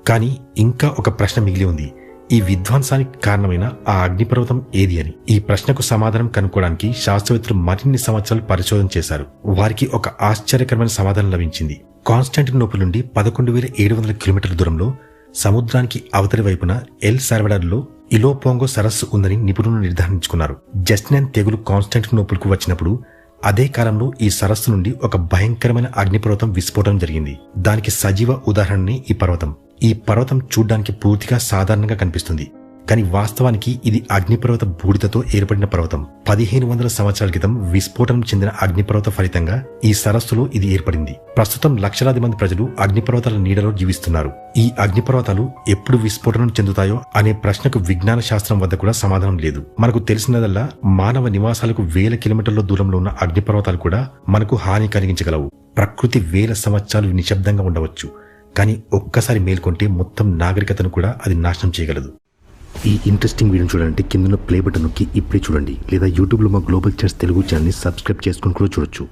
కానీ ఇంకా ఒక ప్రశ్న మిగిలి ఉంది. ఈ విధ్వంసానికి కారణమైన ఆ అగ్నిపర్వతం ఏది అని. ఈ ప్రశ్నకు సమాధానం కనుక్కోవడానికి శాస్త్రవేత్తలు మరిన్ని సంవత్సరాలు పరిశోధన చేశారు. వారికి ఒక ఆశ్చర్యకరమైన సమాధానం లభించింది. కాన్స్టాంటినోపుల్ నుండి 11,700 కిలోమీటర్ల దూరంలో సముద్రానికి అవతలి వైపున ఎల్ సాల్వడార్లో ఇలోపోంగో సరస్సు ఉందని నిపుణులు నిర్ధారించుకున్నారు. జస్టినియన్ తెగులు కాన్స్టాంటినోపుల్ కు వచ్చినప్పుడు అదే కాలంలో ఈ సరస్సు నుండి ఒక భయంకరమైన అగ్నిపర్వతం విస్ఫోటనం జరిగింది. దానికి సజీవ ఉదాహరణనే ఈ పర్వతం. ఈ పర్వతం చూడ్డానికి పూర్తిగా సాధారణంగా కనిపిస్తుంది, కానీ వాస్తవానికి ఇది అగ్నిపర్వత బూడిదతో ఏర్పడిన పర్వతం. 1500 సంవత్సరాల క్రితం విస్ఫోటనం చెందిన అగ్నిపర్వత ఫలితంగా ఈ సరస్సులో ఇది ఏర్పడింది. ప్రస్తుతం లక్షలాది మంది ప్రజలు అగ్నిపర్వతాల నీడలో జీవిస్తున్నారు. ఈ అగ్నిపర్వతాలు ఎప్పుడు విస్ఫోటనం చెందుతాయో అనే ప్రశ్నకు విజ్ఞాన శాస్త్రం వద్ద కూడా సమాధానం లేదు. మనకు తెలిసినదల్లా మానవ నివాసాలకు 1000 కిలోమీటర్ల దూరంలో ఉన్న అగ్నిపర్వతాలు కూడా మనకు హాని కలిగించగలవు. ప్రకృతి 1000 సంవత్సరాలు నిశ్శబ్దంగా ఉండవచ్చు, కానీ ఒక్కసారి మేల్కొంటే మొత్తం నాగరికతను కూడా అది నాశనం చేయగలదు. ఈ ఇంట్రెస్టింగ్ వీడియో చూడాలంటే కింద ప్లే బటన్ నొక్కి ఇప్పుడే చూడండి, లేదా యూట్యూబ్లో మా గ్లోబల్ చర్చ్ తెలుగు ఛానల్ని సబ్స్క్రైబ్ చేసుకుని కూడా చూడొచ్చు.